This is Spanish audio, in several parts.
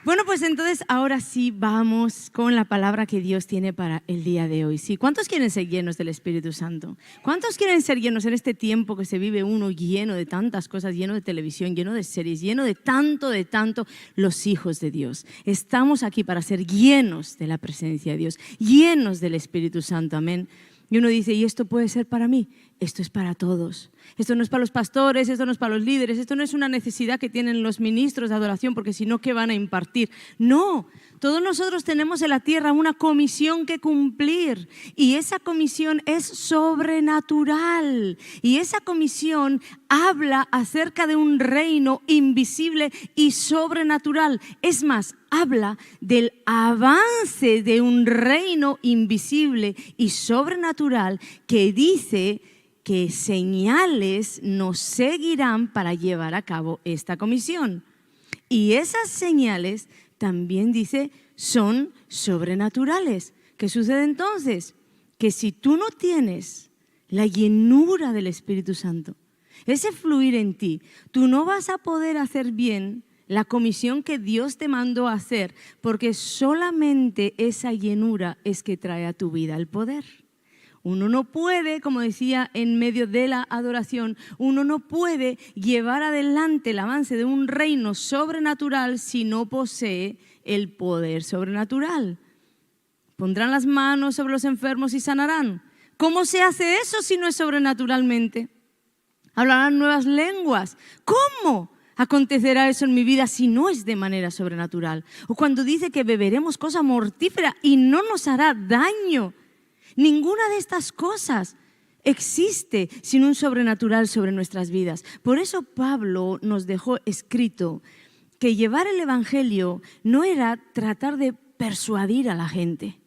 Bueno, pues entonces ahora sí vamos con la palabra que Dios tiene para el día de hoy. ¿Sí? ¿Cuántos quieren ser llenos del Espíritu Santo? ¿Cuántos quieren ser llenos en este tiempo que se vive uno lleno de tantas cosas, lleno de televisión, lleno de series, lleno de tanto, los hijos de Dios? Estamos aquí para ser llenos de la presencia de Dios, llenos del Espíritu Santo, amén. Y uno dice, ¿y esto puede ser para mí? Esto es para todos. Esto no es para los pastores, esto no es para los líderes, esto no es una necesidad que tienen los ministros de adoración, porque si no, ¿qué van a impartir? No, todos nosotros tenemos en la tierra una comisión que cumplir, y esa comisión es sobrenatural, y esa comisión habla acerca de un reino invisible y sobrenatural. Es más, habla del avance de un reino invisible y sobrenatural que dice que señales nos seguirán para llevar a cabo esta comisión. Y esas señales también dice son sobrenaturales. ¿Qué sucede entonces? Que si tú no tienes la llenura del Espíritu Santo, ese fluir en ti, tú no vas a poder hacer bien la comisión que Dios te mandó a hacer, porque solamente esa llenura es que trae a tu vida el poder. Uno no puede, como decía en medio de la adoración, uno no puede llevar adelante el avance de un reino sobrenatural si no posee el poder sobrenatural. Pondrán las manos sobre los enfermos y sanarán. ¿Cómo se hace eso si no es sobrenaturalmente? Hablarán nuevas lenguas. ¿Cómo acontecerá eso en mi vida si no es de manera sobrenatural? O cuando dice que beberemos cosa mortífera y no nos hará daño. Ninguna de estas cosas existe sin un sobrenatural sobre nuestras vidas. Por eso Pablo nos dejó escrito que llevar el evangelio no era tratar de persuadir a la gente.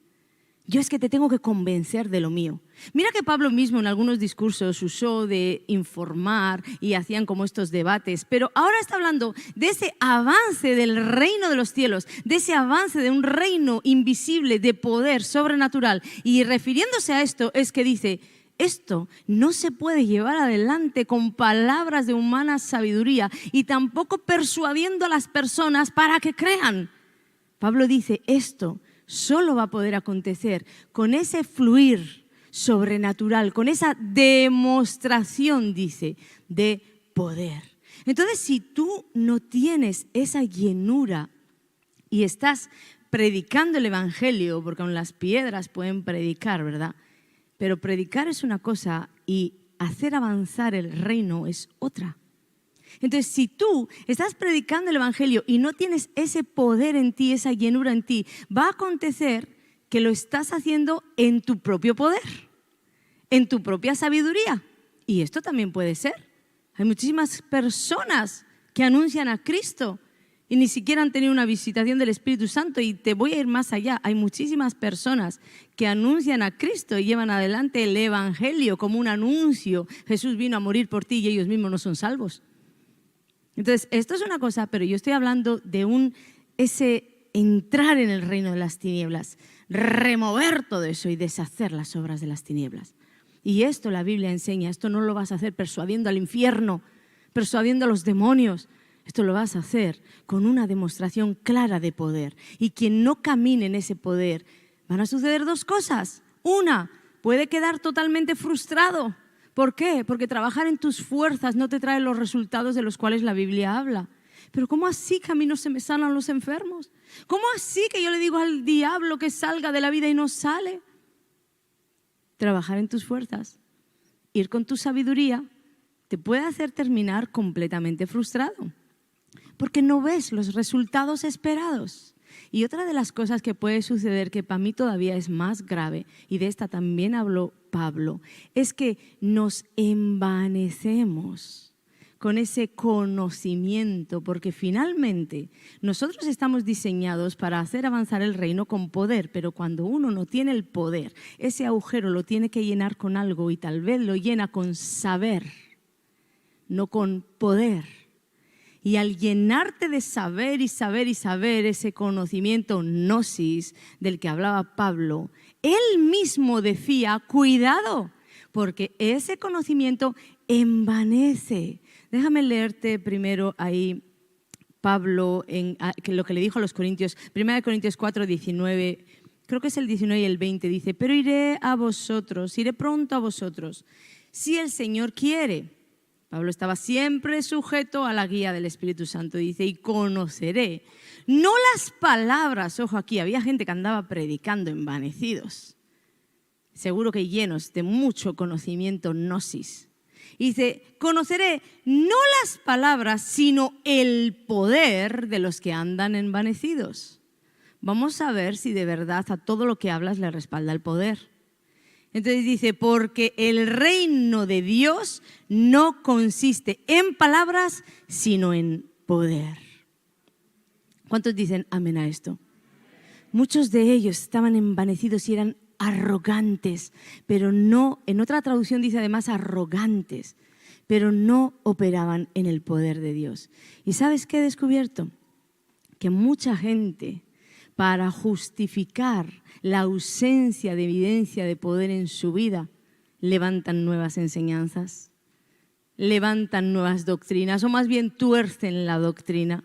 Yo es que te tengo que convencer de lo mío. Mira que Pablo mismo en algunos discursos usó de informar y hacían como estos debates, pero ahora está hablando de ese avance del reino de los cielos, de ese avance de un reino invisible de poder sobrenatural. Y refiriéndose a esto es que dice, esto no se puede llevar adelante con palabras de humana sabiduría y tampoco persuadiendo a las personas para que crean. Pablo dice, esto solo va a poder acontecer con ese fluir sobrenatural, con esa demostración, dice, de poder. Entonces, si tú no tienes esa llenura y estás predicando el evangelio, porque aun las piedras pueden predicar, ¿verdad? Pero predicar es una cosa y hacer avanzar el reino es otra. Entonces, si tú estás predicando el evangelio y no tienes ese poder en ti, esa llenura en ti, va a acontecer que lo estás haciendo en tu propio poder, en tu propia sabiduría. Y esto también puede ser. Hay muchísimas personas que anuncian a Cristo y ni siquiera han tenido una visitación del Espíritu Santo. Y te voy a ir más allá. Hay muchísimas personas que anuncian a Cristo y llevan adelante el evangelio como un anuncio. Jesús vino a morir por ti y ellos mismos no son salvos. Entonces, esto es una cosa, pero yo estoy hablando de ese entrar en el reino de las tinieblas, remover todo eso y deshacer las obras de las tinieblas. Y esto la Biblia enseña, esto no lo vas a hacer persuadiendo al infierno, persuadiendo a los demonios. Esto lo vas a hacer con una demostración clara de poder. Y quien no camine en ese poder, van a suceder dos cosas. Una, puede quedar totalmente frustrado. ¿Por qué? Porque trabajar en tus fuerzas no te trae los resultados de los cuales la Biblia habla. Pero ¿cómo así que a mí no se me sanan los enfermos? ¿Cómo así que yo le digo al diablo que salga de la vida y no sale? Trabajar en tus fuerzas, ir con tu sabiduría, te puede hacer terminar completamente frustrado, porque no ves los resultados esperados. Y otra de las cosas que puede suceder, que para mí todavía es más grave, y de esta también habló Pablo, es que nos envanecemos con ese conocimiento, porque finalmente nosotros estamos diseñados para hacer avanzar el reino con poder, pero cuando uno no tiene el poder, ese agujero lo tiene que llenar con algo y tal vez lo llena con saber, no con poder. Y al llenarte de saber y saber y saber, ese conocimiento gnosis del que hablaba Pablo, él mismo decía, cuidado, porque ese conocimiento envanece. Déjame leerte primero ahí Pablo en lo que le dijo a los Corintios, 1 Corintios 4, 19, creo que es el 19 y el 20, dice: pero iré pronto a vosotros, si el Señor quiere. Pablo estaba siempre sujeto a la guía del Espíritu Santo, dice, y conoceré, no las palabras, ojo aquí, había gente que andaba predicando envanecidos, seguro que llenos de mucho conocimiento gnosis. Y dice, conoceré no las palabras, sino el poder de los que andan envanecidos. Vamos a ver si de verdad a todo lo que hablas le respalda el poder. Entonces dice, porque el reino de Dios no consiste en palabras, sino en poder. ¿Cuántos dicen amén a esto? Muchos de ellos estaban envanecidos y eran arrogantes, pero no, en otra traducción dice además arrogantes, pero no operaban en el poder de Dios. ¿Y sabes qué he descubierto? Que mucha gente, para justificar la ausencia de evidencia de poder en su vida, levantan nuevas enseñanzas, levantan nuevas doctrinas, o más bien tuercen la doctrina.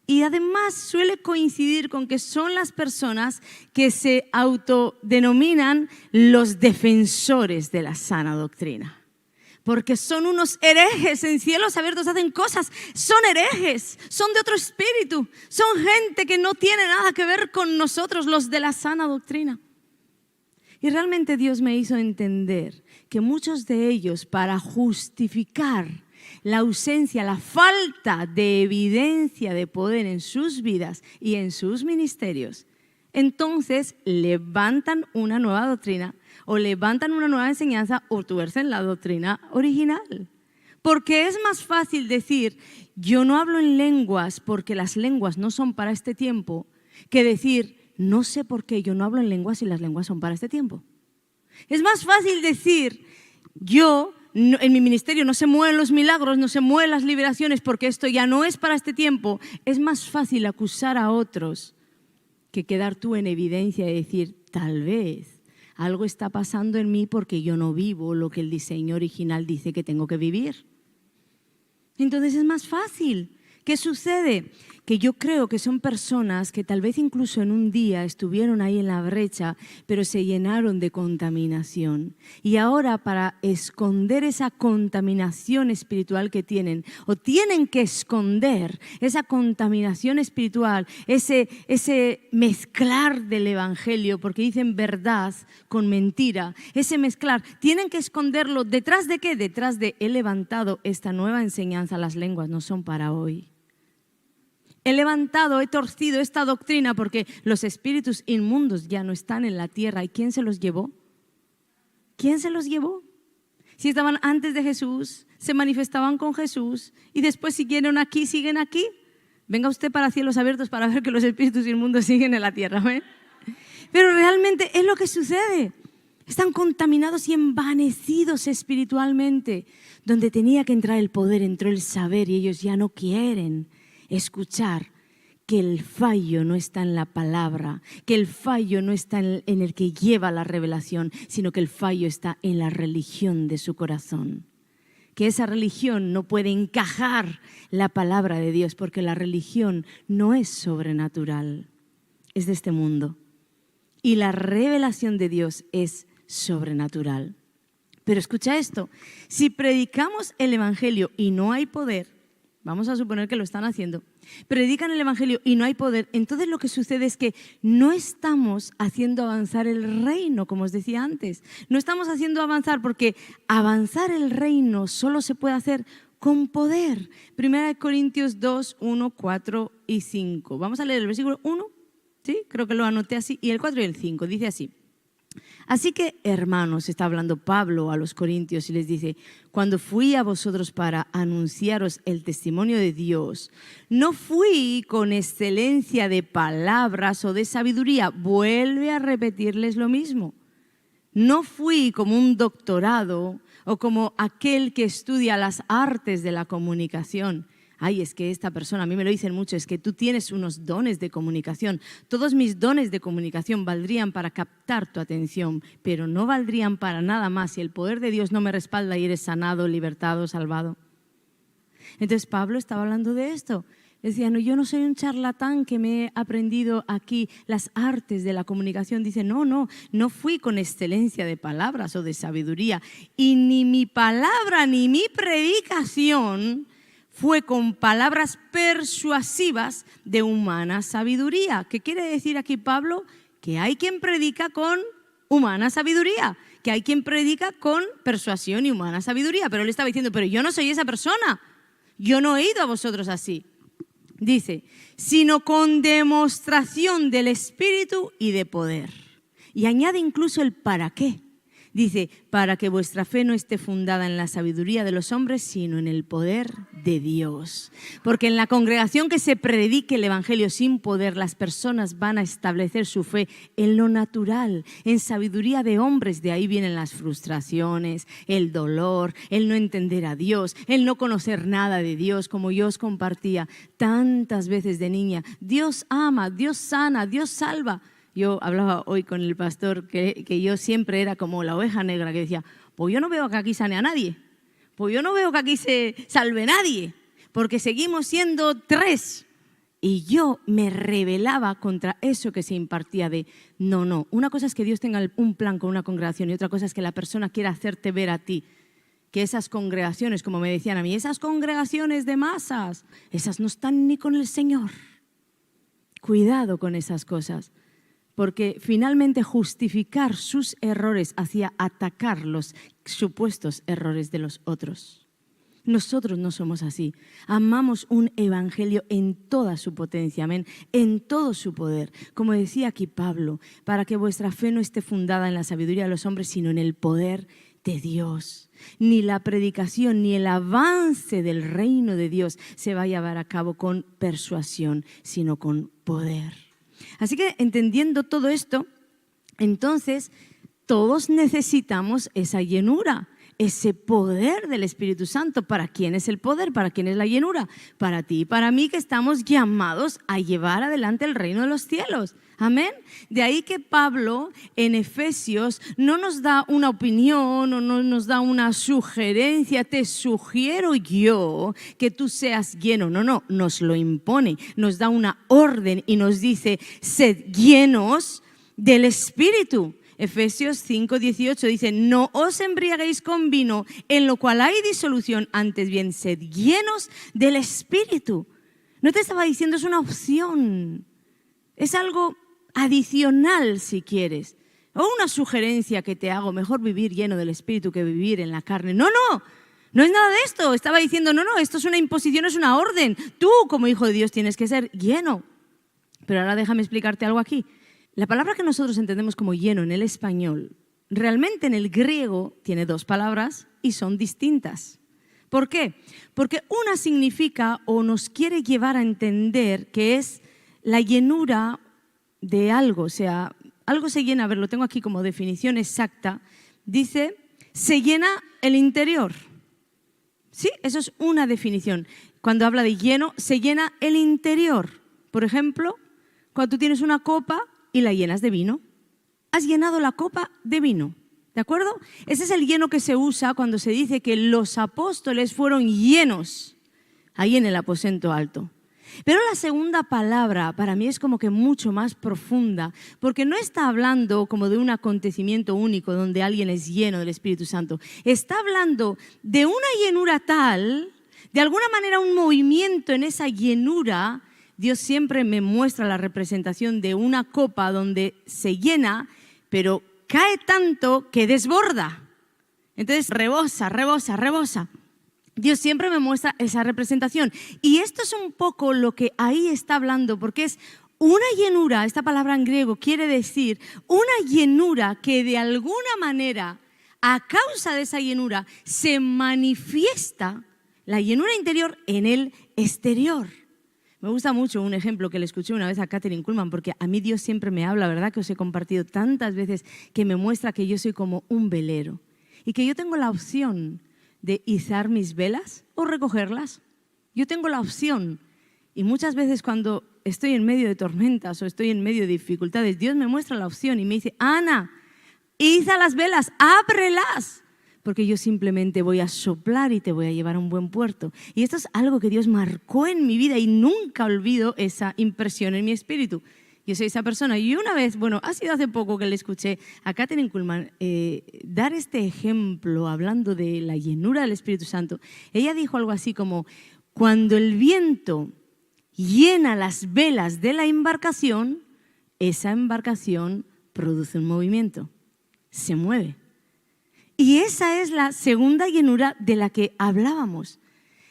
Y además suele coincidir con que son las personas que se autodenominan los defensores de la sana doctrina. Porque son unos herejes, en cielos abiertos hacen cosas, son herejes, son de otro espíritu, son gente que no tiene nada que ver con nosotros, los de la sana doctrina. Y realmente Dios me hizo entender que muchos de ellos, para justificar la ausencia, la falta de evidencia de poder en sus vidas y en sus ministerios, entonces levantan una nueva doctrina o levantan una nueva enseñanza o tuercen la doctrina original. Porque es más fácil decir, yo no hablo en lenguas porque las lenguas no son para este tiempo, que decir, no sé por qué yo no hablo en lenguas y las lenguas son para este tiempo. Es más fácil decir, en mi ministerio no se mueven los milagros, no se mueven las liberaciones porque esto ya no es para este tiempo. Es más fácil acusar a otros que quedar tú en evidencia y decir, tal vez algo está pasando en mí porque yo no vivo lo que el diseño original dice que tengo que vivir. Entonces es más fácil. ¿Qué sucede? Que yo creo que son personas que tal vez incluso en un día estuvieron ahí en la brecha, pero se llenaron de contaminación. Y ahora, para esconder esa contaminación espiritual que tienen, o tienen que esconder esa contaminación espiritual, ese mezclar del evangelio, porque dicen verdad con mentira, ese mezclar, tienen que esconderlo. ¿Detrás de qué? Detrás de he levantado esta nueva enseñanza, las lenguas no son para hoy. He levantado, he torcido esta doctrina porque los espíritus inmundos ya no están en la tierra. ¿Y quién se los llevó? ¿Quién se los llevó? Si estaban antes de Jesús, se manifestaban con Jesús y después siguieron aquí, siguen aquí. Venga usted para cielos abiertos para ver que los espíritus inmundos siguen en la tierra, ¿eh? Pero realmente es lo que sucede. Están contaminados y envanecidos espiritualmente. Donde tenía que entrar el poder, entró el saber y ellos ya no quieren escuchar que el fallo no está en la palabra, que el fallo no está en el que lleva la revelación, sino que el fallo está en la religión de su corazón. Que esa religión no puede encajar la palabra de Dios, porque la religión no es sobrenatural, es de este mundo. Y la revelación de Dios es sobrenatural. Pero escucha esto, si predicamos el evangelio y no hay poder, vamos a suponer que lo están haciendo, predican el evangelio y no hay poder, entonces lo que sucede es que no estamos haciendo avanzar el reino, como os decía antes. No estamos haciendo avanzar, porque avanzar el reino solo se puede hacer con poder. 1 Corintios 2, 1, 4 y 5. Vamos a leer el versículo 1, ¿sí? Creo que lo anoté así, y el 4 y el 5, dice así. Así que, hermanos, está hablando Pablo a los corintios y les dice, cuando fui a vosotros para anunciaros el testimonio de Dios, no fui con excelencia de palabras o de sabiduría. Vuelve a repetirles lo mismo. No fui como un doctorado o como aquel que estudia las artes de la comunicación. Ay, es que esta persona, a mí me lo dicen mucho, es que tú tienes unos dones de comunicación. Todos mis dones de comunicación valdrían para captar tu atención, pero no valdrían para nada más si el poder de Dios no me respalda y eres sanado, libertado, salvado. Entonces Pablo estaba hablando de esto. Decía, no, yo no soy un charlatán que me he aprendido aquí las artes de la comunicación. Dice, no fui con excelencia de palabras o de sabiduría. Y ni mi palabra ni mi predicación fue con palabras persuasivas de humana sabiduría. ¿Qué quiere decir aquí Pablo? Que hay quien predica con humana sabiduría, que hay quien predica con persuasión y humana sabiduría. Pero él estaba diciendo, pero yo no soy esa persona. Yo no he ido a vosotros así. Dice, sino con demostración del Espíritu y de poder. Y añade incluso el para qué. Dice, para que vuestra fe no esté fundada en la sabiduría de los hombres, sino en el poder de Dios. Porque en la congregación que se predique el Evangelio sin poder, las personas van a establecer su fe en lo natural, en sabiduría de hombres. De ahí vienen las frustraciones, el dolor, el no entender a Dios, el no conocer nada de Dios, como yo os compartía tantas veces de niña. Dios ama, Dios sana, Dios salva. Yo hablaba hoy con el pastor que yo siempre era como la oveja negra que decía, pues yo no veo que aquí sane a nadie, pues yo no veo que aquí se salve nadie, porque seguimos siendo 3. Y yo me rebelaba contra eso que se impartía de no. Una cosa es que Dios tenga un plan con una congregación y otra cosa es que la persona quiera hacerte ver a ti que esas congregaciones, como me decían a mí, esas congregaciones de masas, esas no están ni con el Señor. Cuidado con esas cosas. Porque finalmente justificar sus errores hacía atacar los supuestos errores de los otros. Nosotros no somos así. Amamos un evangelio en toda su potencia, amén, en todo su poder. Como decía aquí Pablo, para que vuestra fe no esté fundada en la sabiduría de los hombres, sino en el poder de Dios. Ni la predicación ni el avance del reino de Dios se va a llevar a cabo con persuasión, sino con poder. Así que entendiendo todo esto, entonces todos necesitamos esa llenura, ese poder del Espíritu Santo. ¿Para quién es el poder? ¿Para quién es la llenura? Para ti y para mí, que estamos llamados a llevar adelante el reino de los cielos. Amén. De ahí que Pablo en Efesios no nos da una opinión o no nos da una sugerencia, te sugiero yo que tú seas lleno. No, nos lo impone, nos da una orden y nos dice, sed llenos del Espíritu. Efesios 5:18 dice, no os embriaguéis con vino, en lo cual hay disolución, antes bien sed llenos del Espíritu. No te estaba diciendo, es una opción, es algo adicional si quieres, o una sugerencia que te hago, mejor vivir lleno del Espíritu que vivir en la carne. No es nada de esto. Estaba diciendo, no, esto es una imposición, es una orden. Tú como hijo de Dios tienes que ser lleno. Pero ahora déjame explicarte algo aquí. La palabra que nosotros entendemos como lleno en el español, realmente en el griego tiene 2 palabras y son distintas. ¿Por qué? Porque una significa o nos quiere llevar a entender que es la llenura de algo, o sea, algo se llena, a ver, lo tengo aquí como definición exacta, dice, se llena el interior. Sí, eso es una definición. Cuando habla de lleno, se llena el interior. Por ejemplo, cuando tú tienes una copa y la llenas de vino, has llenado la copa de vino, ¿de acuerdo? Ese es el lleno que se usa cuando se dice que los apóstoles fueron llenos ahí en el aposento alto. Pero la segunda palabra para mí es como que mucho más profunda, porque no está hablando como de un acontecimiento único donde alguien es lleno del Espíritu Santo. Está hablando de una llenura tal, de alguna manera un movimiento en esa llenura. Dios siempre me muestra la representación de una copa donde se llena, pero cae tanto que desborda. Entonces rebosa. Dios siempre me muestra esa representación. Y esto es un poco lo que ahí está hablando, porque es una llenura. Esta palabra en griego quiere decir una llenura que de alguna manera, a causa de esa llenura, se manifiesta la llenura interior en el exterior. Me gusta mucho un ejemplo que le escuché una vez a Katherine Kuhlman, porque a mí Dios siempre me habla, ¿verdad? Que os he compartido tantas veces, que me muestra que yo soy como un velero y que yo tengo la opción de izar mis velas o recogerlas. Yo tengo la opción. Y muchas veces cuando estoy en medio de tormentas o estoy en medio de dificultades, Dios me muestra la opción y me dice, Ana, iza las velas, ábrelas, porque yo simplemente voy a soplar y te voy a llevar a un buen puerto. Y esto es algo que Dios marcó en mi vida y nunca olvido esa impresión en mi espíritu. Yo soy esa persona. Y una vez, ha sido hace poco que le escuché a Katherine Kuhlman dar este ejemplo hablando de la llenura del Espíritu Santo. Ella dijo algo así como, cuando el viento llena las velas de la embarcación, esa embarcación produce un movimiento, se mueve. Y esa es la segunda llenura de la que hablábamos.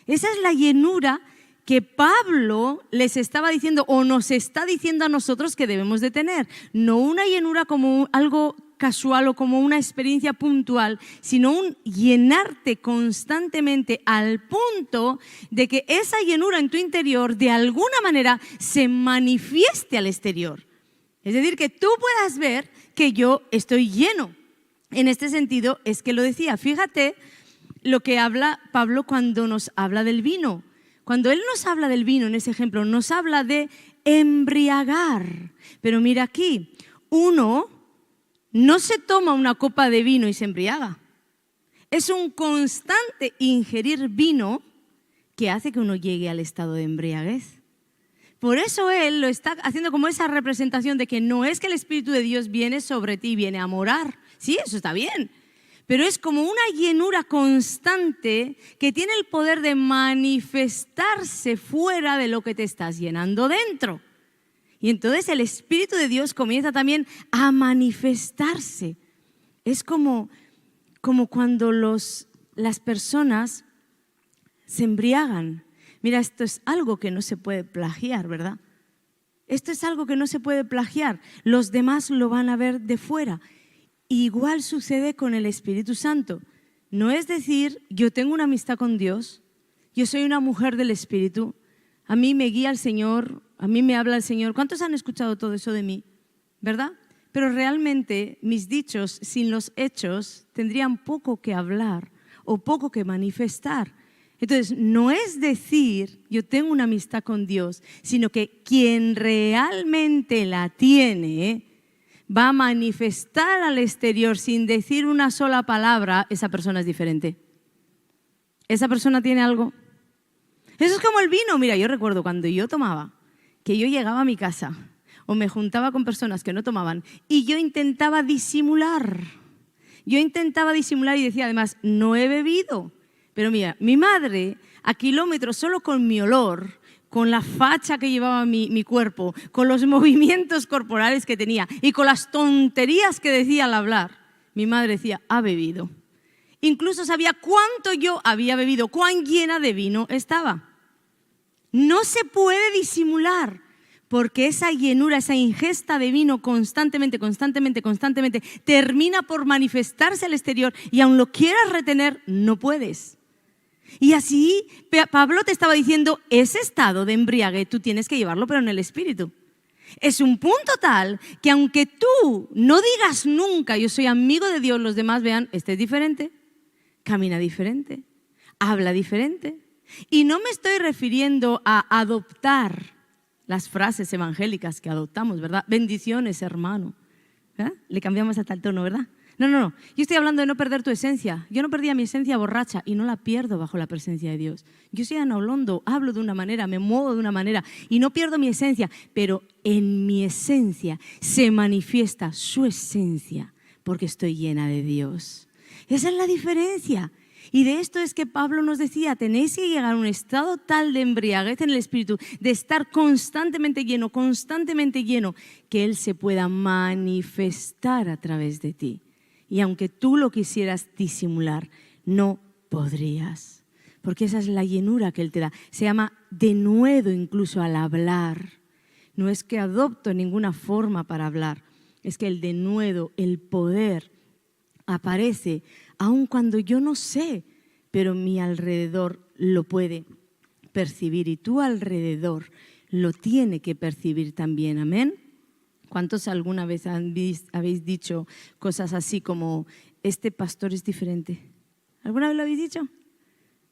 Esa es la llenura que Pablo les estaba diciendo o nos está diciendo a nosotros que debemos de tener. No una llenura como algo casual o como una experiencia puntual, sino un llenarte constantemente al punto de que esa llenura en tu interior de alguna manera se manifieste al exterior. Es decir, que tú puedas ver que yo estoy lleno. En este sentido es que lo decía. Fíjate lo que habla Pablo cuando nos habla del vino. Cuando él nos habla del vino, en ese ejemplo, nos habla de embriagar. Pero mira aquí, uno no se toma una copa de vino y se embriaga. Es un constante ingerir vino que hace que uno llegue al estado de embriaguez. Por eso él lo está haciendo como esa representación de que no es que el Espíritu de Dios viene sobre ti y viene a morar. Sí, eso está bien. Pero es como una llenura constante que tiene el poder de manifestarse fuera de lo que te estás llenando dentro. Y entonces el Espíritu de Dios comienza también a manifestarse. Es como cuando las personas se embriagan. Mira, esto es algo que no se puede plagiar, ¿verdad? Esto es algo que no se puede plagiar. Los demás lo van a ver de fuera. Igual sucede con el Espíritu Santo. No es decir, yo tengo una amistad con Dios, yo soy una mujer del Espíritu, a mí me guía el Señor, a mí me habla el Señor. ¿Cuántos han escuchado todo eso de mí? ¿Verdad? Pero realmente mis dichos sin los hechos tendrían poco que hablar o poco que manifestar. Entonces, no es decir, yo tengo una amistad con Dios, sino que quien realmente la tiene va a manifestar al exterior sin decir una sola palabra, esa persona es diferente. Esa persona tiene algo. Eso es como el vino. Mira, yo recuerdo cuando yo tomaba, que yo llegaba a mi casa o me juntaba con personas que no tomaban y yo intentaba disimular. Yo intentaba disimular y decía además, no he bebido. Pero mira, mi madre a kilómetros solo con mi olor, con la facha que llevaba mi cuerpo, con los movimientos corporales que tenía y con las tonterías que decía al hablar, mi madre decía, ha bebido. Incluso sabía cuánto yo había bebido, cuán llena de vino estaba. No se puede disimular, porque esa llenura, esa ingesta de vino constantemente, termina por manifestarse al exterior y aun lo quieras retener, no puedes. Y así Pablo te estaba diciendo, ese estado de embriague tú tienes que llevarlo, pero en el Espíritu. Es un punto tal que aunque tú no digas nunca, yo soy amigo de Dios, los demás vean, este es diferente, camina diferente, habla diferente. Y no me estoy refiriendo a adoptar las frases evangélicas que adoptamos, ¿verdad? Bendiciones, hermano. ¿Eh? Le cambiamos hasta el tono, ¿verdad? No. Yo estoy hablando de no perder tu esencia. Yo no perdía mi esencia borracha y no la pierdo bajo la presencia de Dios. Yo soy Ana Olondo, hablo de una manera, me muevo de una manera y no pierdo mi esencia, pero en mi esencia se manifiesta su esencia porque estoy llena de Dios. Esa es la diferencia. Y de esto es que Pablo nos decía, tenéis que llegar a un estado tal de embriaguez en el Espíritu, de estar constantemente lleno, que Él se pueda manifestar a través de ti. Y aunque tú lo quisieras disimular, no podrías, porque esa es la llenura que Él te da. Se llama denuedo incluso al hablar. No es que adopto ninguna forma para hablar, es que el denuedo, el poder, aparece aun cuando yo no sé, pero mi alrededor lo puede percibir y tu alrededor lo tiene que percibir también. Amén. ¿Cuántos alguna vez habéis dicho cosas así como, este pastor es diferente? ¿Alguna vez lo habéis dicho?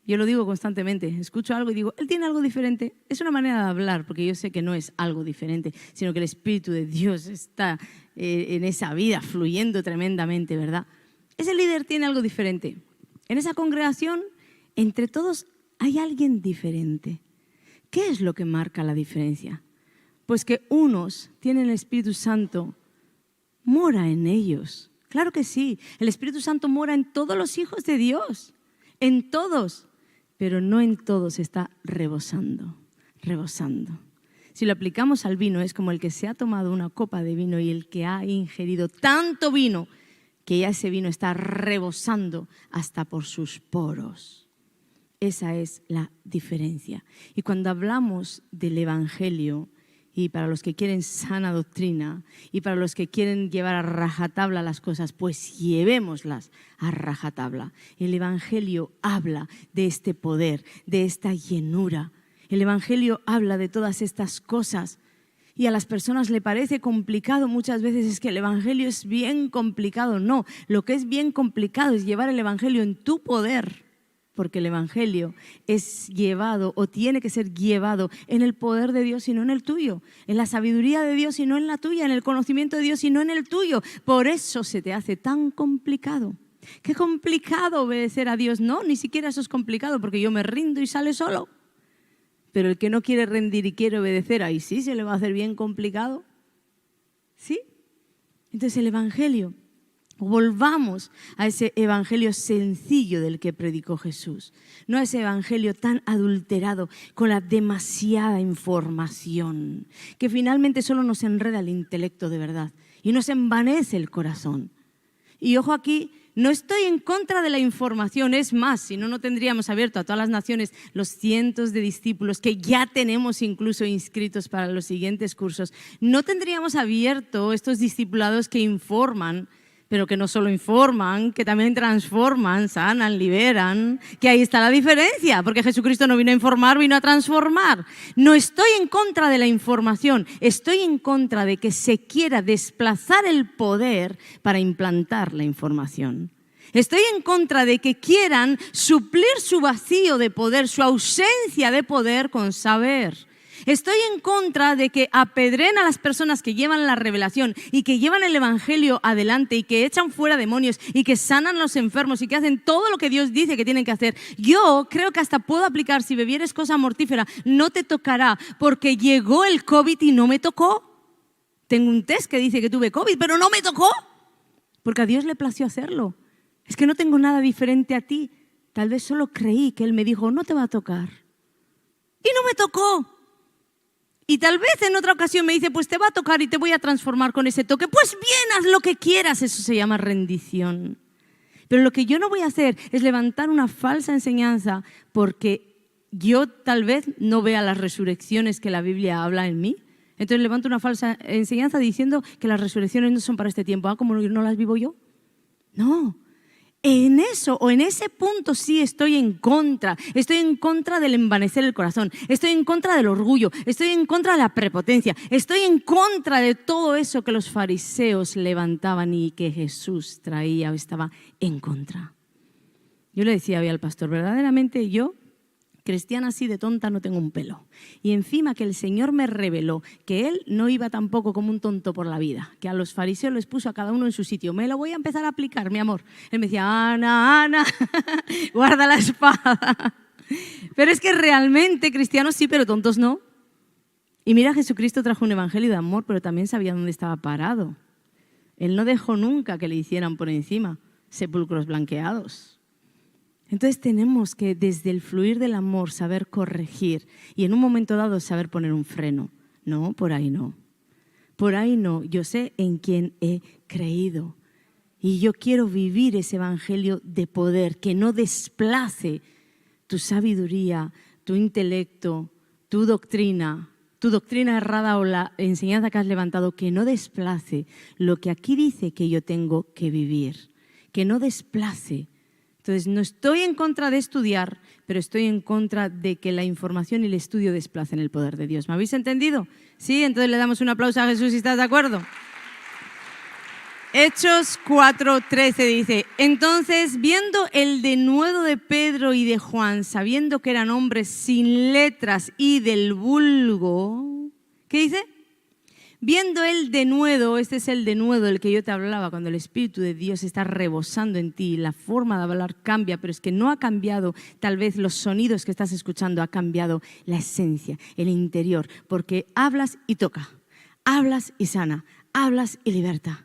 Yo lo digo constantemente, escucho algo y digo, él tiene algo diferente. Es una manera de hablar, porque yo sé que no es algo diferente, sino que el Espíritu de Dios está en esa vida fluyendo tremendamente, ¿verdad? Ese líder tiene algo diferente. En esa congregación, entre todos hay alguien diferente. ¿Qué es lo que marca la diferencia? Pues que unos tienen el Espíritu Santo, mora en ellos. Claro que sí, el Espíritu Santo mora en todos los hijos de Dios, en todos, pero no en todos está rebosando. Si lo aplicamos al vino, es como el que se ha tomado una copa de vino y el que ha ingerido tanto vino que ya ese vino está rebosando hasta por sus poros. Esa es la diferencia. Y cuando hablamos del Evangelio, y para los que quieren sana doctrina, y para los que quieren llevar a rajatabla las cosas, pues llevémoslas a rajatabla. El Evangelio habla de este poder, de esta llenura. El Evangelio habla de todas estas cosas. Y a las personas le parece complicado muchas veces, es que el Evangelio es bien complicado. No, lo que es bien complicado es llevar el Evangelio en tu poder, porque el Evangelio es llevado o tiene que ser llevado en el poder de Dios y no en el tuyo, en la sabiduría de Dios y no en la tuya, en el conocimiento de Dios y no en el tuyo. Por eso se te hace tan complicado. Qué complicado obedecer a Dios. No, ni siquiera eso es complicado, porque yo me rindo y sale solo. Pero el que no quiere rendir y quiere obedecer, ahí sí se le va a hacer bien complicado. ¿Sí? Entonces el Evangelio, volvamos a ese Evangelio sencillo del que predicó Jesús. No a ese Evangelio tan adulterado con la demasiada información, que finalmente solo nos enreda el intelecto de verdad y nos envanece el corazón. Y ojo aquí, no estoy en contra de la información, es más, si no, no tendríamos abierto a todas las naciones los cientos de discípulos que ya tenemos incluso inscritos para los siguientes cursos. No tendríamos abierto estos discipulados que informan, pero que no solo informan, que también transforman, sanan, liberan, que ahí está la diferencia, porque Jesucristo no vino a informar, vino a transformar. No estoy en contra de la información, estoy en contra de que se quiera desplazar el poder para implantar la información. Estoy en contra de que quieran suplir su vacío de poder, su ausencia de poder con saber. Estoy en contra de que apedreen a las personas que llevan la revelación y que llevan el Evangelio adelante y que echan fuera demonios y que sanan a los enfermos y que hacen todo lo que Dios dice que tienen que hacer. Yo creo que hasta puedo aplicar, si bebieres cosa mortífera, no te tocará, porque llegó el COVID y no me tocó. Tengo un test que dice que tuve COVID, pero no me tocó, porque a Dios le plació hacerlo. Es que no tengo nada diferente a ti. Tal vez solo creí que Él me dijo, no te va a tocar. Y no me tocó. Y tal vez en otra ocasión me dice, pues te va a tocar y te voy a transformar con ese toque. Pues bien, haz lo que quieras, eso se llama rendición. Pero lo que yo no voy a hacer es levantar una falsa enseñanza porque yo tal vez no vea las resurrecciones que la Biblia habla en mí. Entonces levanto una falsa enseñanza diciendo que las resurrecciones no son para este tiempo. ¿Cómo no las vivo yo? No. En eso o en ese punto sí estoy en contra del envanecer el corazón, estoy en contra del orgullo, estoy en contra de la prepotencia, estoy en contra de todo eso que los fariseos levantaban y que Jesús traía o estaba en contra. Yo le decía hoy al pastor, verdaderamente yo, cristiana así de tonta, no tengo un pelo. Y encima que el Señor me reveló que Él no iba tampoco como un tonto por la vida, que a los fariseos les puso a cada uno en su sitio. Me lo voy a empezar a aplicar, mi amor. Él me decía, Ana, guarda la espada. Pero es que realmente cristianos sí, pero tontos no. Y mira, Jesucristo trajo un evangelio de amor, pero también sabía dónde estaba parado. Él no dejó nunca que le hicieran por encima sepulcros blanqueados. Entonces tenemos que desde el fluir del amor saber corregir y en un momento dado saber poner un freno. No, por ahí no. Por ahí no. Yo sé en quién he creído y yo quiero vivir ese evangelio de poder que no desplace tu sabiduría, tu intelecto, tu doctrina errada o la enseñanza que has levantado, que no desplace lo que aquí dice que yo tengo que vivir, que no desplace. Entonces, no estoy en contra de estudiar, pero estoy en contra de que la información y el estudio desplacen el poder de Dios. ¿Me habéis entendido? Sí, entonces le damos un aplauso a Jesús si estás de acuerdo. Hechos 4:13 dice, entonces viendo el denuedo de Pedro y de Juan, sabiendo que eran hombres sin letras y del vulgo, ¿qué dice? Viendo el denuedo, este es el denuedo del que yo te hablaba, cuando el Espíritu de Dios está rebosando en ti, la forma de hablar cambia, pero es que no ha cambiado tal vez los sonidos que estás escuchando, ha cambiado la esencia, el interior, porque hablas y toca, hablas y sana, hablas y liberta.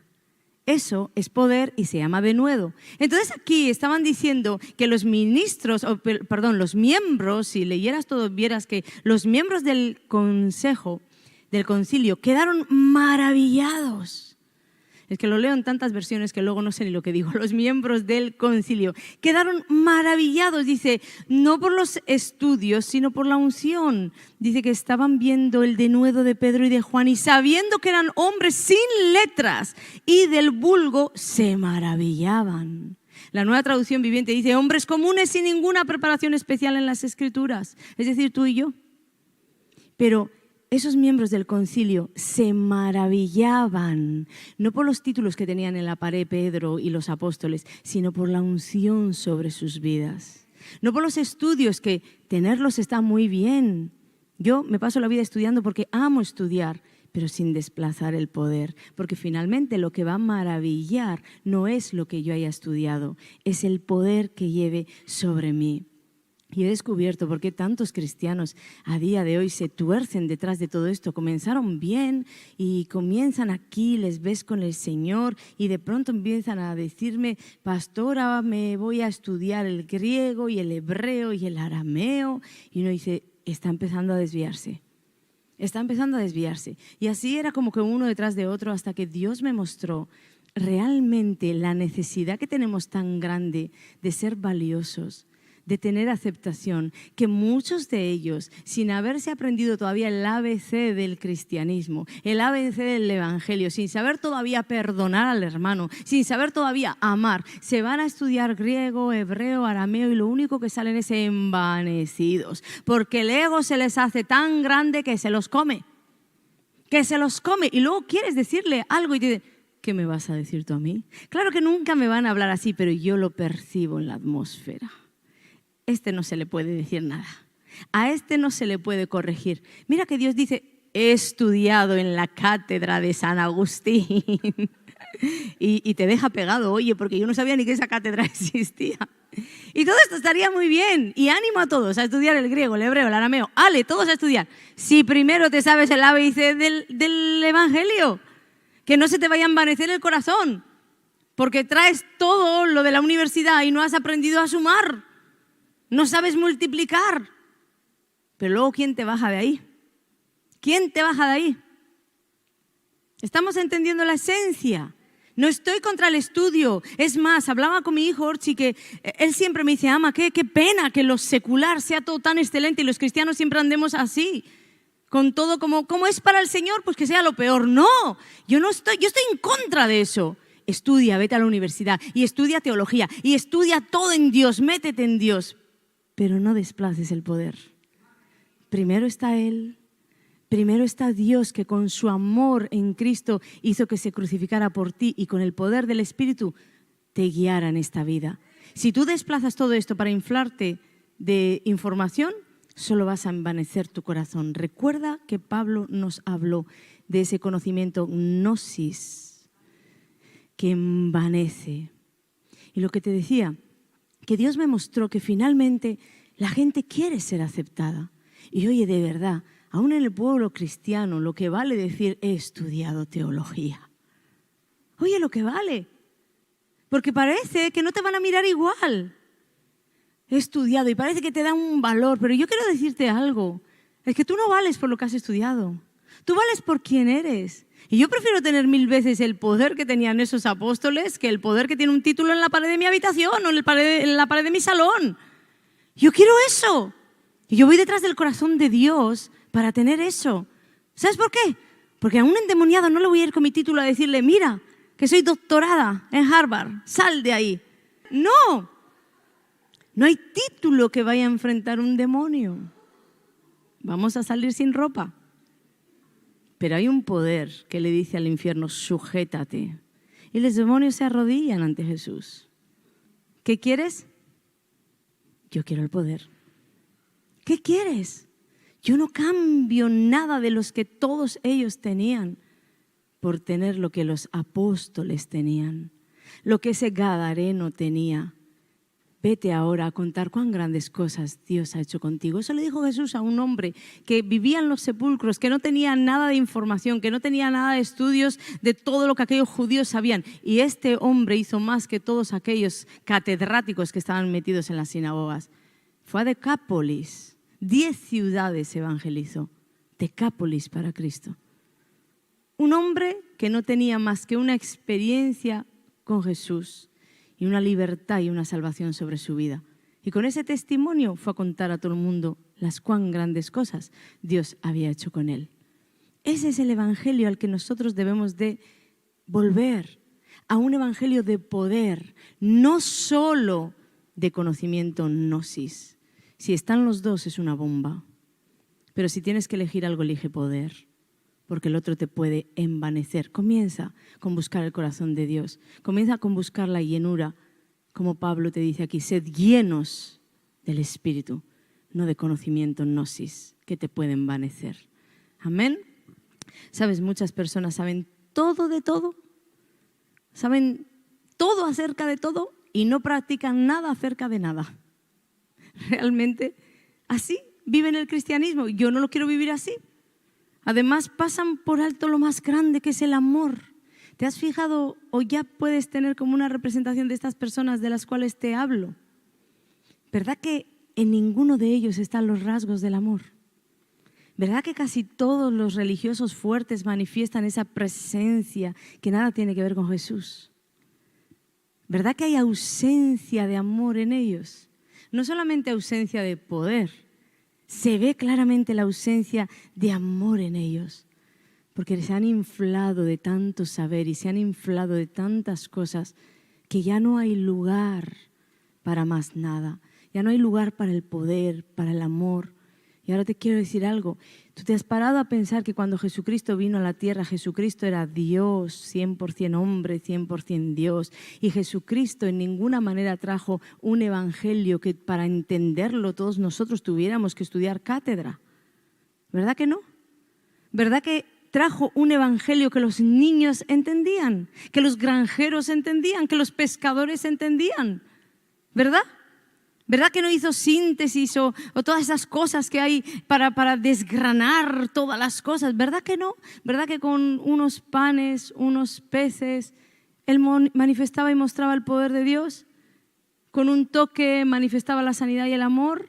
Eso es poder y se llama denuedo. Entonces aquí estaban diciendo que los ministros, los miembros, si leyeras todo, vieras que los miembros del consejo, del concilio, quedaron maravillados. Es que lo leo en tantas versiones que luego no sé ni lo que digo. Los miembros del concilio quedaron maravillados, dice, no por los estudios, sino por la unción. Dice que estaban viendo el denuedo de Pedro y de Juan y sabiendo que eran hombres sin letras y del vulgo, se maravillaban. La Nueva Traducción Viviente dice, hombres comunes sin ninguna preparación especial en las Escrituras. Es decir, tú y yo. Pero esos miembros del concilio se maravillaban, no por los títulos que tenían en la pared Pedro y los apóstoles, sino por la unción sobre sus vidas. No por los estudios, que tenerlos está muy bien. Yo me paso la vida estudiando porque amo estudiar, pero sin desplazar el poder, porque finalmente lo que va a maravillar no es lo que yo haya estudiado, es el poder que lleve sobre mí. Y he descubierto por qué tantos cristianos a día de hoy se tuercen detrás de todo esto. Comenzaron bien y comienzan aquí, les ves con el Señor y de pronto empiezan a decirme, pastora, me voy a estudiar el griego y el hebreo y el arameo. Y uno dice, está empezando a desviarse. Está empezando a desviarse. Y así era como que uno detrás de otro hasta que Dios me mostró realmente la necesidad que tenemos tan grande de ser valiosos, de tener aceptación, que muchos de ellos, sin haberse aprendido todavía el ABC del cristianismo, el ABC del evangelio, sin saber todavía perdonar al hermano, sin saber todavía amar, se van a estudiar griego, hebreo, arameo y lo único que salen es envanecidos, porque el ego se les hace tan grande que se los come, y luego quieres decirle algo y te dice, ¿qué me vas a decir tú a mí? Claro que nunca me van a hablar así, pero yo lo percibo en la atmósfera. Este no se le puede decir nada. A este no se le puede corregir. Mira que Dios dice, he estudiado en la cátedra de San Agustín. y te deja pegado, oye, porque yo no sabía ni que esa cátedra existía. Y todo esto estaría muy bien. Y ánimo a todos a estudiar el griego, el hebreo, el arameo. Ale, todos a estudiar. Si primero te sabes el ABC del evangelio, que no se te vaya a envanecer el corazón, porque traes todo lo de la universidad y no has aprendido a sumar. No sabes multiplicar, pero luego ¿quién te baja de ahí? ¿Quién te baja de ahí? Estamos entendiendo la esencia. No estoy contra el estudio. Es más, hablaba con mi hijo Orchi que él siempre me dice, ama, qué pena que lo secular sea todo tan excelente y los cristianos siempre andemos así, con todo como es para el Señor, pues que sea lo peor. No, yo estoy en contra de eso. Estudia, vete a la universidad y estudia teología y estudia todo en Dios, métete en Dios. Pero no desplaces el poder. Primero está Él, primero está Dios que con su amor en Cristo hizo que se crucificara por ti y con el poder del Espíritu te guiara en esta vida. Si tú desplazas todo esto para inflarte de información, solo vas a envanecer tu corazón. Recuerda que Pablo nos habló de ese conocimiento gnosis que envanece. Y lo que te decía, que Dios me mostró que finalmente la gente quiere ser aceptada. Y oye, de verdad, aún en el pueblo cristiano, lo que vale decir he estudiado teología. Oye, lo que vale. Porque parece que no te van a mirar igual. He estudiado y parece que te dan un valor, pero yo quiero decirte algo. Es que tú no vales por lo que has estudiado. Tú vales por quién eres. Y yo prefiero tener 1000 veces el poder que tenían esos apóstoles que el poder que tiene un título en la pared de mi habitación o en la pared de mi salón. Yo quiero eso. Y yo voy detrás del corazón de Dios para tener eso. ¿Sabes por qué? Porque a un endemoniado no le voy a ir con mi título a decirle, mira, que soy doctorada en Harvard, sal de ahí. No. No hay título que vaya a enfrentar un demonio. Vamos a salir sin ropa. Pero hay un poder que le dice al infierno, sujétate. Y los demonios se arrodillan ante Jesús. ¿Qué quieres? Yo quiero el poder. ¿Qué quieres? Yo no cambio nada de los que todos ellos tenían. por tener lo que los apóstoles tenían, lo que ese gadareno tenía. Vete ahora a contar cuán grandes cosas Dios ha hecho contigo. Eso le dijo Jesús a un hombre que vivía en los sepulcros, que no tenía nada de información, que no tenía nada de estudios de todo lo que aquellos judíos sabían. Y este hombre hizo más que todos aquellos catedráticos que estaban metidos en las sinagogas. Fue a Decápolis, 10 ciudades evangelizó. Decápolis para Cristo. Un hombre que no tenía más que una experiencia con Jesús y una libertad y una salvación sobre su vida. Y con ese testimonio fue a contar a todo el mundo las cuán grandes cosas Dios había hecho con él. Ese es el evangelio al que nosotros debemos de volver, a un evangelio de poder, no solo de conocimiento gnosis. Si están los dos es una bomba, pero si tienes que elegir algo, elige poder. Porque el otro te puede envanecer. Comienza con buscar el corazón de Dios. Comienza con buscar la llenura. Como Pablo te dice aquí, sed llenos del Espíritu, no de conocimiento gnosis que te puede envanecer. Amén. Sabes, muchas personas saben todo de todo. Saben todo acerca de todo y no practican nada acerca de nada. Realmente así viven el cristianismo. Yo no lo quiero vivir así. Además, pasan por alto lo más grande, que es el amor. ¿Te has fijado o ya puedes tener como una representación de estas personas de las cuales te hablo? ¿Verdad que en ninguno de ellos están los rasgos del amor? ¿Verdad que casi todos los religiosos fuertes manifiestan esa presencia que nada tiene que ver con Jesús? ¿Verdad que hay ausencia de amor en ellos? No solamente ausencia de poder, se ve claramente la ausencia de amor en ellos, porque se han inflado de tanto saber y se han inflado de tantas cosas que ya no hay lugar para más nada, ya no hay lugar para el poder, para el amor. Y ahora te quiero decir algo, tú te has parado a pensar que cuando Jesucristo vino a la tierra, Jesucristo era Dios, 100% hombre, 100% Dios, y Jesucristo en ninguna manera trajo un evangelio que para entenderlo todos nosotros tuviéramos que estudiar cátedra. ¿Verdad que no? ¿Verdad que trajo un evangelio que los niños entendían, que los granjeros entendían, que los pescadores entendían? ¿Verdad? ¿Verdad que no hizo síntesis o todas esas cosas que hay para desgranar todas las cosas? ¿Verdad que no? ¿Verdad que con unos panes, unos peces, Él manifestaba y mostraba el poder de Dios? Con un toque manifestaba la sanidad y el amor,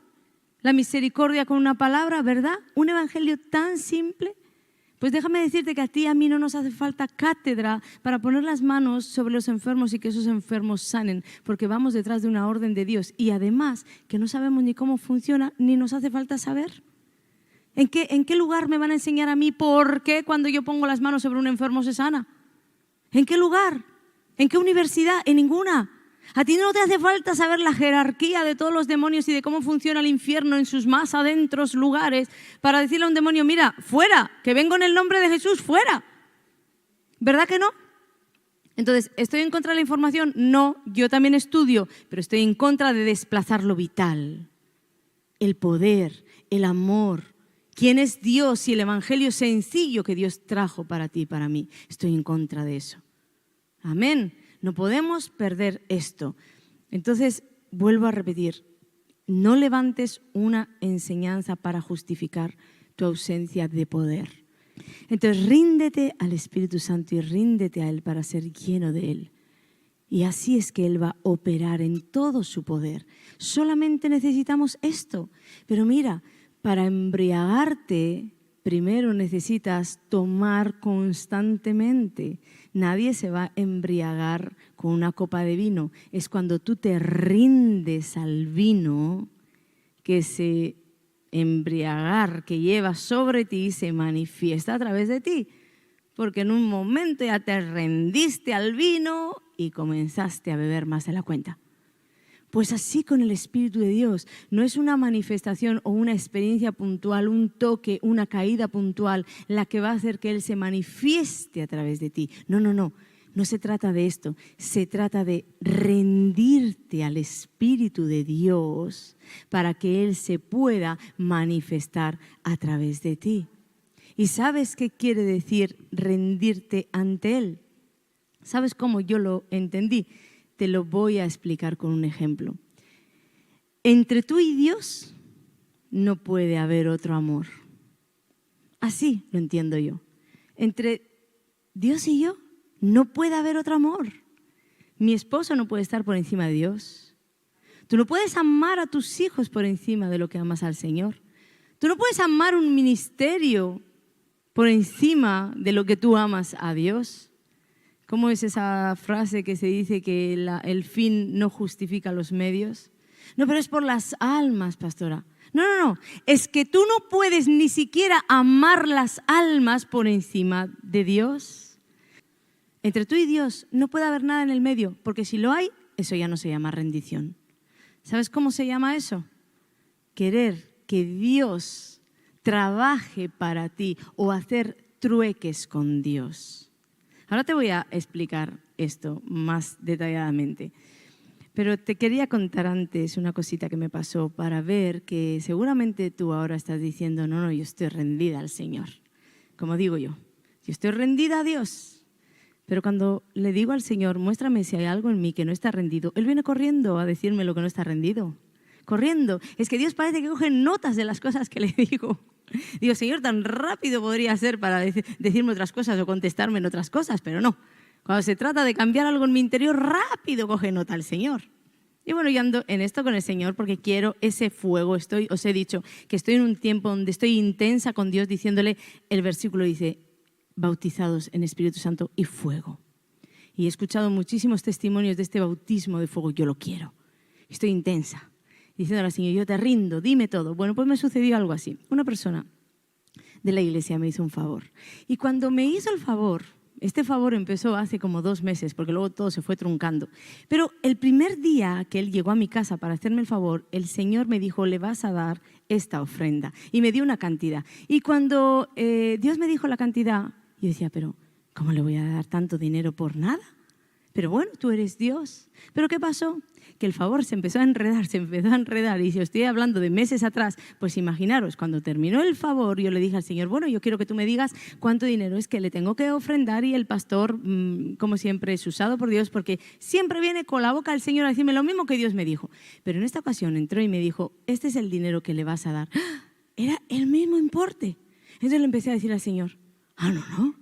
la misericordia con una palabra, ¿verdad? Un evangelio tan simple. Pues déjame decirte que a ti y a mí no nos hace falta cátedra para poner las manos sobre los enfermos y que esos enfermos sanen, porque vamos detrás de una orden de Dios y además que no sabemos ni cómo funciona ni nos hace falta saber. ¿En qué lugar me van a enseñar a mí por qué cuando yo pongo las manos sobre un enfermo se sana? ¿En qué lugar? ¿En qué universidad? En ninguna. A ti no te hace falta saber la jerarquía de todos los demonios y de cómo funciona el infierno en sus más adentros lugares para decirle a un demonio, mira, fuera, que vengo en el nombre de Jesús, fuera. ¿Verdad que no? Entonces, ¿estoy en contra de la información? No, yo también estudio, pero estoy en contra de desplazar lo vital, el poder, el amor. ¿Quién es Dios y el evangelio sencillo que Dios trajo para ti y para mí? Estoy en contra de eso. Amén. No podemos perder esto. Entonces, vuelvo a repetir, no levantes una enseñanza para justificar tu ausencia de poder. Entonces, ríndete al Espíritu Santo y ríndete a Él para ser lleno de Él. Y así es que Él va a operar en todo su poder. Solamente necesitamos esto. Pero mira, para embriagarte, primero necesitas tomar constantemente. Nadie se va a embriagar con una copa de vino. Es cuando tú te rindes al vino que ese embriagar que lleva sobre ti se manifiesta a través de ti. Porque en un momento ya te rendiste al vino y comenzaste a beber más de la cuenta. Pues así con el Espíritu de Dios, no es una manifestación o una experiencia puntual, un toque, una caída puntual, la que va a hacer que Él se manifieste a través de ti. No, no, no, no se trata de esto, se trata de rendirte al Espíritu de Dios para que Él se pueda manifestar a través de ti. ¿Y sabes qué quiere decir rendirte ante Él? ¿Sabes cómo yo lo entendí? Te lo voy a explicar con un ejemplo. Entre tú y Dios no puede haber otro amor. Así lo entiendo yo. Entre Dios y yo no puede haber otro amor. Mi esposo no puede estar por encima de Dios. Tú no puedes amar a tus hijos por encima de lo que amas al Señor. Tú no puedes amar un ministerio por encima de lo que tú amas a Dios. ¿Cómo es esa frase que se dice que el fin no justifica los medios? No, pero es por las almas, pastora. No. Es que tú no puedes ni siquiera amar las almas por encima de Dios. Entre tú y Dios no puede haber nada en el medio, porque si lo hay, eso ya no se llama rendición. ¿Sabes cómo se llama eso? Querer que Dios trabaje para ti o hacer trueques con Dios. Ahora te voy a explicar esto más detalladamente. Pero te quería contar antes una cosita que me pasó para ver que seguramente tú ahora estás diciendo, no, yo estoy rendida al Señor. Como digo yo estoy rendida a Dios. Pero cuando le digo al Señor, muéstrame si hay algo en mí que no está rendido, Él viene corriendo a decirme lo que no está rendido. Corriendo. Es que Dios parece que coge notas de las cosas que le digo. Digo, Señor, tan rápido podría ser para decirme otras cosas o contestarme en otras cosas, pero no. Cuando se trata de cambiar algo en mi interior, rápido coge nota el Señor. Y bueno, yo ando en esto con el Señor porque quiero ese fuego. Os he dicho que estoy en un tiempo donde estoy intensa con Dios diciéndole, el versículo dice, bautizados en Espíritu Santo y fuego. Y he escuchado muchísimos testimonios de este bautismo de fuego. Yo lo quiero. Estoy intensa. Diciéndole al Señor, yo te rindo, dime todo. Bueno, pues me sucedió algo así. Una persona de la iglesia me hizo un favor. Y cuando me hizo el favor, este favor empezó hace como 2 meses, porque luego todo se fue truncando. Pero el primer día que él llegó a mi casa para hacerme el favor, el Señor me dijo, le vas a dar esta ofrenda. Y me dio una cantidad. Y cuando Dios me dijo la cantidad, yo decía, pero ¿cómo le voy a dar tanto dinero por nada? Pero bueno, tú eres Dios. ¿Pero qué pasó? Que el favor se empezó a enredar. Y si os estoy hablando de meses atrás, pues imaginaros, cuando terminó el favor, yo le dije al Señor, bueno, yo quiero que tú me digas cuánto dinero es que le tengo que ofrendar. Y el pastor, como siempre, es usado por Dios porque siempre viene con la boca al Señor a decirme lo mismo que Dios me dijo. Pero en esta ocasión entró y me dijo, este es el dinero que le vas a dar. Era el mismo importe. Entonces le empecé a decir al Señor, no.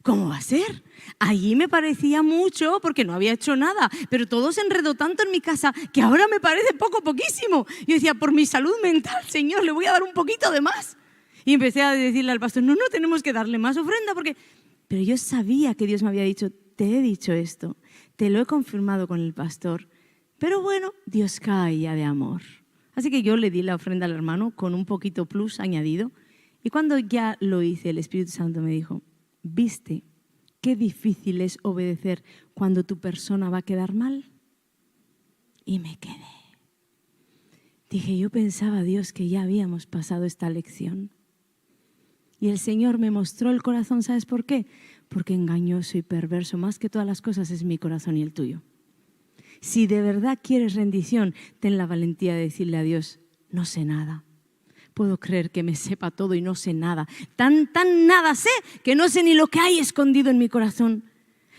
¿Cómo va a ser? Allí me parecía mucho porque no había hecho nada, pero todo se enredó tanto en mi casa que ahora me parece poquísimo. Yo decía, por mi salud mental, Señor, le voy a dar un poquito de más. Y empecé a decirle al pastor, no tenemos que darle más ofrenda porque... Pero yo sabía que Dios me había dicho, te he dicho esto, te lo he confirmado con el pastor, pero bueno, Dios caía de amor. Así que yo le di la ofrenda al hermano con un poquito plus añadido y cuando ya lo hice, el Espíritu Santo me dijo, ¿viste qué difícil es obedecer cuando tu persona va a quedar mal? Y me quedé. Dije, yo pensaba, Dios, que ya habíamos pasado esta lección. Y el Señor me mostró el corazón, ¿sabes por qué? Porque engañoso y perverso, más que todas las cosas, es mi corazón y el tuyo. Si de verdad quieres rendición, ten la valentía de decirle a Dios, no sé nada. Puedo creer que me sepa todo y no sé nada. Tan nada sé que no sé ni lo que hay escondido en mi corazón.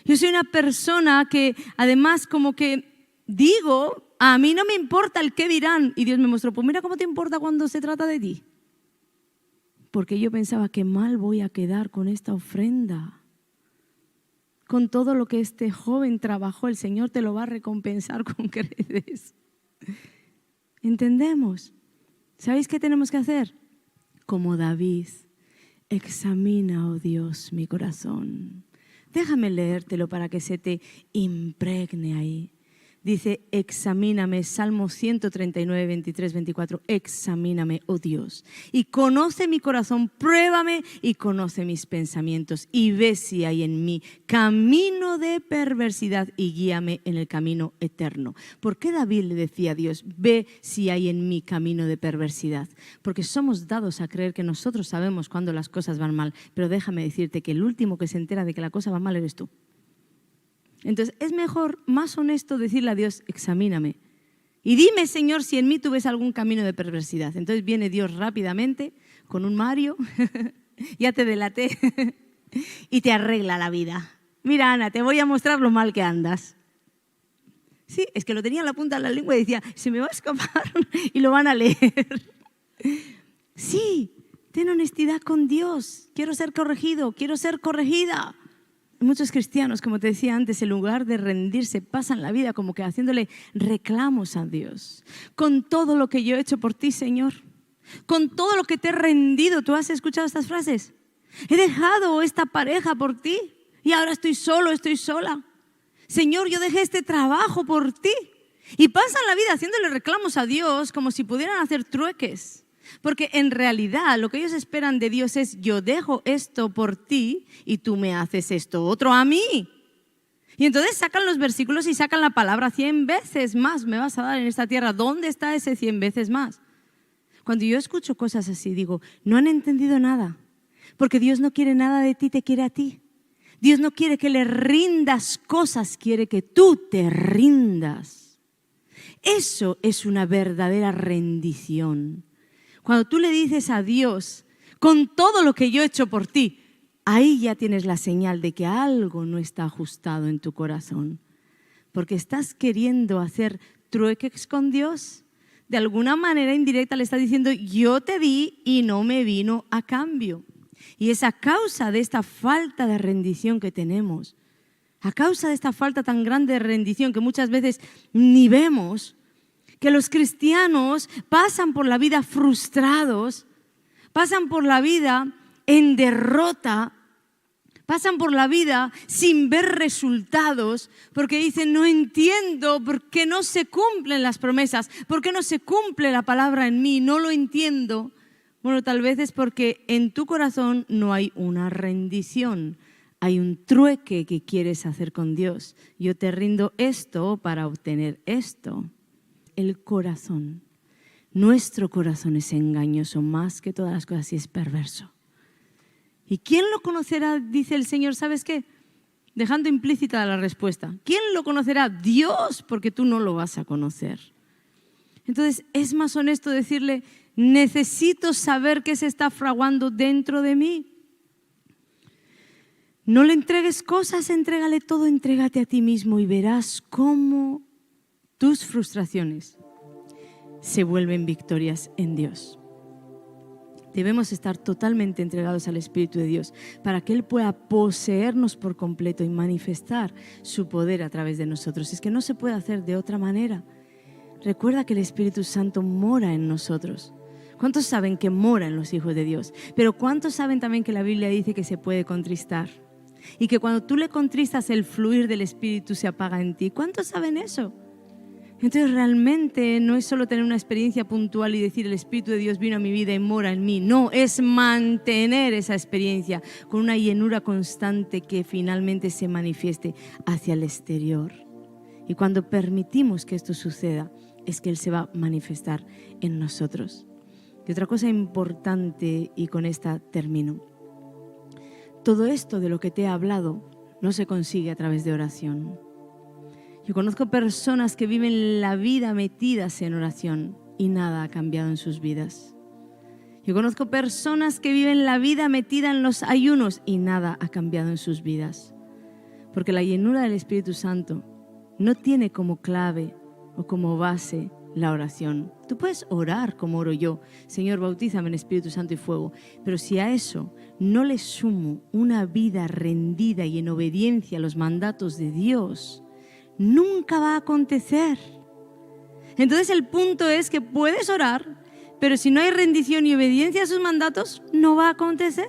Yo soy una persona que además como que digo, a mí no me importa el qué dirán. Y Dios me mostró, pues mira cómo te importa cuando se trata de ti. Porque yo pensaba que mal voy a quedar con esta ofrenda. Con todo lo que este joven trabajó, el Señor te lo va a recompensar con creces. ¿Entendemos? ¿Sabéis qué tenemos que hacer? Como David, examina, oh Dios, mi corazón. Déjame leértelo para que se te impregne ahí. Dice, examíname, Salmo 139, 23, 24, examíname, oh Dios, y conoce mi corazón, pruébame y conoce mis pensamientos y ve si hay en mí camino de perversidad y guíame en el camino eterno. ¿Por qué David le decía a Dios, ve si hay en mí camino de perversidad? Porque somos dados a creer que nosotros sabemos cuándo las cosas van mal, pero déjame decirte que el último que se entera de que la cosa va mal eres tú. Entonces es mejor, más honesto, decirle a Dios, examíname y dime, Señor, si en mí tú ves algún camino de perversidad. Entonces viene Dios rápidamente con un Mario Ya te delaté. Y te arregla la vida. Mira, Ana, te voy a mostrar lo mal que andas. Sí, es que lo tenía en la punta de la lengua y decía, se me va a escapar y lo van a leer. Sí, ten honestidad con Dios. Quiero ser corregido, quiero ser corregida. Muchos cristianos, como te decía antes, en lugar de rendirse, pasan la vida como que haciéndole reclamos a Dios. Con todo lo que yo he hecho por ti, Señor, con todo lo que te he rendido, ¿tú has escuchado estas frases? He dejado esta pareja por ti y ahora estoy solo, estoy sola. Señor, yo dejé este trabajo por ti. Y pasan la vida haciéndole reclamos a Dios como si pudieran hacer trueques. Porque en realidad lo que ellos esperan de Dios es: yo dejo esto por ti y tú me haces esto otro a mí. Y entonces sacan los versículos y sacan la palabra: 100 veces más me vas a dar en esta tierra. ¿Dónde está ese 100 veces más? Cuando yo escucho cosas así, digo, no han entendido nada. Porque Dios no quiere nada de ti, te quiere a ti. Dios no quiere que le rindas cosas, quiere que tú te rindas. Eso es una verdadera rendición. Cuando tú le dices a Dios, con todo lo que yo he hecho por ti, ahí ya tienes la señal de que algo no está ajustado en tu corazón. Porque estás queriendo hacer trueques con Dios. De alguna manera indirecta le estás diciendo: yo te di y no me vino a cambio. Y es a causa de esta falta de rendición que tenemos, a causa de esta falta tan grande de rendición que muchas veces ni vemos, que los cristianos pasan por la vida frustrados, pasan por la vida en derrota, pasan por la vida sin ver resultados, porque dicen: no entiendo por qué no se cumplen las promesas, por qué no se cumple la palabra en mí, no lo entiendo. Bueno, tal vez es porque en tu corazón no hay una rendición, hay un trueque que quieres hacer con Dios. Yo te rindo esto para obtener esto. El corazón, nuestro corazón es engañoso más que todas las cosas y es perverso. ¿Y quién lo conocerá? Dice el Señor. ¿Sabes qué? Dejando implícita la respuesta. ¿Quién lo conocerá? Dios, porque tú no lo vas a conocer. Entonces es más honesto decirle: necesito saber qué se está fraguando dentro de mí. No le entregues cosas, entrégale todo, entrégate a ti mismo y verás cómo tus frustraciones se vuelven victorias en Dios. Debemos estar totalmente entregados al Espíritu de Dios para que Él pueda poseernos por completo y manifestar su poder a través de nosotros. Es que no se puede hacer de otra manera. Recuerda que el Espíritu Santo mora en nosotros. ¿Cuántos saben que mora en los hijos de Dios? Pero ¿cuántos saben también que la Biblia dice que se puede contristar? Y que cuando tú le contristas, el fluir del Espíritu se apaga en ti. ¿Cuántos saben eso? Entonces realmente no es solo tener una experiencia puntual y decir: el Espíritu de Dios vino a mi vida y mora en mí. No, es mantener esa experiencia con una llenura constante que finalmente se manifieste hacia el exterior. Y cuando permitimos que esto suceda, es que Él se va a manifestar en nosotros. Y otra cosa importante, y con esta termino: todo esto de lo que te he hablado no se consigue a través de oración. Yo conozco personas que viven la vida metidas en oración y nada ha cambiado en sus vidas. Yo conozco personas que viven la vida metida en los ayunos y nada ha cambiado en sus vidas. Porque la llenura del Espíritu Santo no tiene como clave o como base la oración. Tú puedes orar como oro yo: Señor, bautízame en Espíritu Santo y fuego. Pero si a eso no le sumo una vida rendida y en obediencia a los mandatos de Dios, nunca va a acontecer. Entonces el punto es que puedes orar, pero si no hay rendición y obediencia a sus mandatos, no va a acontecer.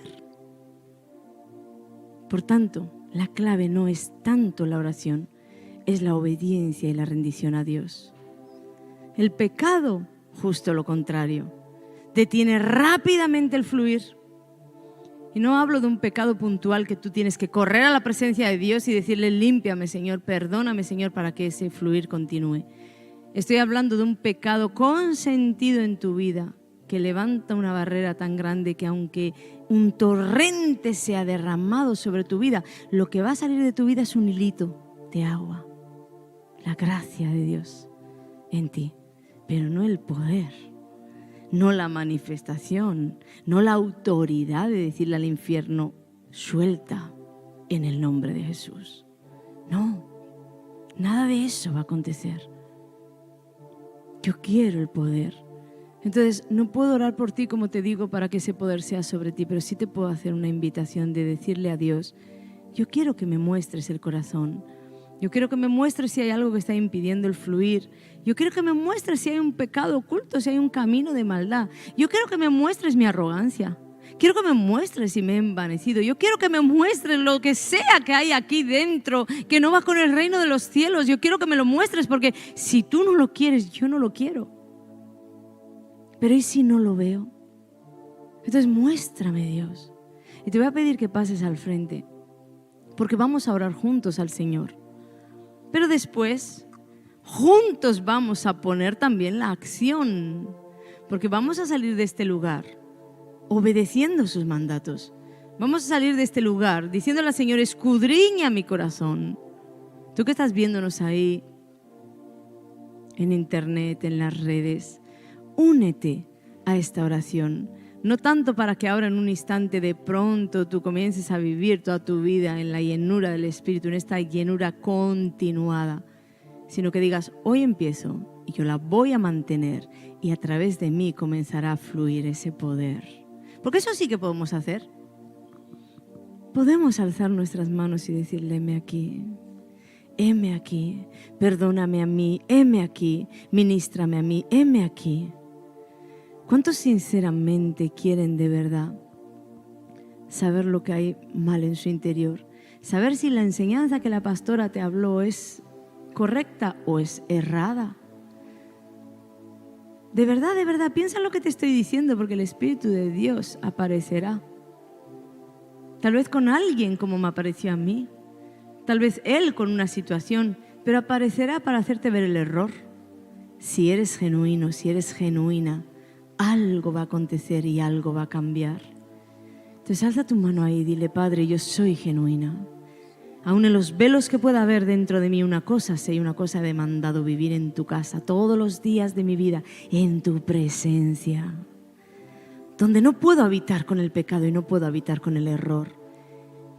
Por tanto, la clave no es tanto la oración, es la obediencia y la rendición a Dios. El pecado, justo lo contrario, detiene rápidamente el fluir. Y no hablo de un pecado puntual que tú tienes que correr a la presencia de Dios y decirle: límpiame, Señor, perdóname, Señor, para que ese fluir continúe. Estoy hablando de un pecado consentido en tu vida que levanta una barrera tan grande que aunque un torrente sea derramado sobre tu vida, lo que va a salir de tu vida es un hilito de agua. La gracia de Dios en ti, pero no el poder. no la manifestación, no la autoridad de decirle al infierno, suelta en el nombre de Jesús. No, nada de eso va a acontecer. Yo quiero el poder. Entonces, no puedo orar por ti, como te digo, para que ese poder sea sobre ti, pero sí te puedo hacer una invitación de decirle a Dios, yo quiero que me muestres el corazón. Yo quiero que me muestres si hay algo que está impidiendo el fluir. Yo quiero que me muestres si hay un pecado oculto, si hay un camino de maldad. Yo quiero que me muestres mi arrogancia. Quiero que me muestres si me he envanecido. Yo quiero que me muestres lo que sea que hay aquí dentro, que no va con el reino de los cielos. Yo quiero que me lo muestres, porque si tú no lo quieres, yo no lo quiero. Pero ¿y si no lo veo? Entonces muéstrame, Dios. Y te voy a pedir que pases al frente, porque vamos a orar juntos al Señor. Pero después, juntos vamos a poner también la acción, porque vamos a salir de este lugar obedeciendo sus mandatos. Vamos a salir de este lugar diciéndole al Señor, escudriña mi corazón. Tú que estás viéndonos ahí en internet, en las redes, únete a esta oración. No tanto para que ahora en un instante de pronto tú comiences a vivir toda tu vida en la llenura del Espíritu, en esta llenura continuada, sino que digas, hoy empiezo y yo la voy a mantener y a través de mí comenzará a fluir ese poder. Porque eso sí que podemos hacer. Podemos alzar nuestras manos y decirle, heme aquí, perdóname a mí, heme aquí, ministrame a mí, heme aquí. ¿Cuántos sinceramente quieren de verdad saber lo que hay mal en su interior? Saber si la enseñanza que la pastora te habló es correcta o es errada. De verdad, piensa en lo que te estoy diciendo, porque el Espíritu de Dios aparecerá. Tal vez con alguien como me apareció a mí. Tal vez Él con una situación, pero aparecerá para hacerte ver el error. Si eres genuino, si eres genuina, algo va a acontecer y algo va a cambiar. Entonces alza tu mano ahí y dile, Padre, yo soy genuina. Aún en los velos que pueda haber dentro de mí, una cosa sé y una cosa he demandado, vivir en tu casa todos los días de mi vida, en tu presencia, donde no puedo habitar con el pecado y no puedo habitar con el error.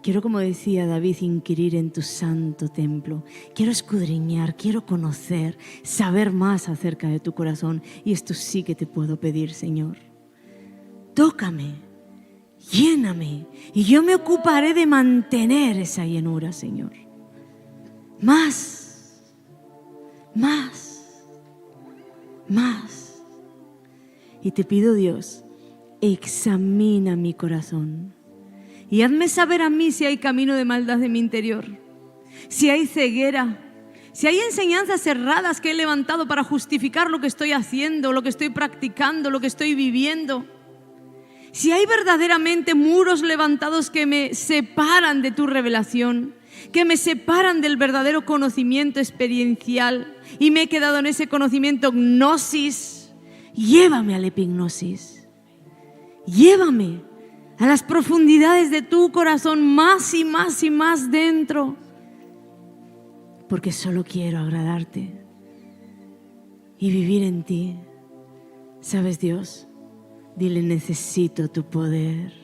Quiero, como decía David, inquirir en tu santo templo. Quiero escudriñar, quiero conocer, saber más acerca de tu corazón. Y esto sí que te puedo pedir, Señor. Tócame, lléname, y yo me ocuparé de mantener esa llenura, Señor. Más. Y te pido, Dios, examina mi corazón. Y hazme saber a mí si hay camino de maldad en mi interior, si hay ceguera, si hay enseñanzas erradas que he levantado para justificar lo que estoy haciendo, lo que estoy practicando, lo que estoy viviendo. Si hay verdaderamente muros levantados que me separan de tu revelación, que me separan del verdadero conocimiento experiencial y me he quedado en ese conocimiento gnosis, llévame al epignosis, llévame a las profundidades de tu corazón, más y más y más dentro, porque solo quiero agradarte y vivir en ti. ¿Sabes, Dios? Dile, necesito tu poder.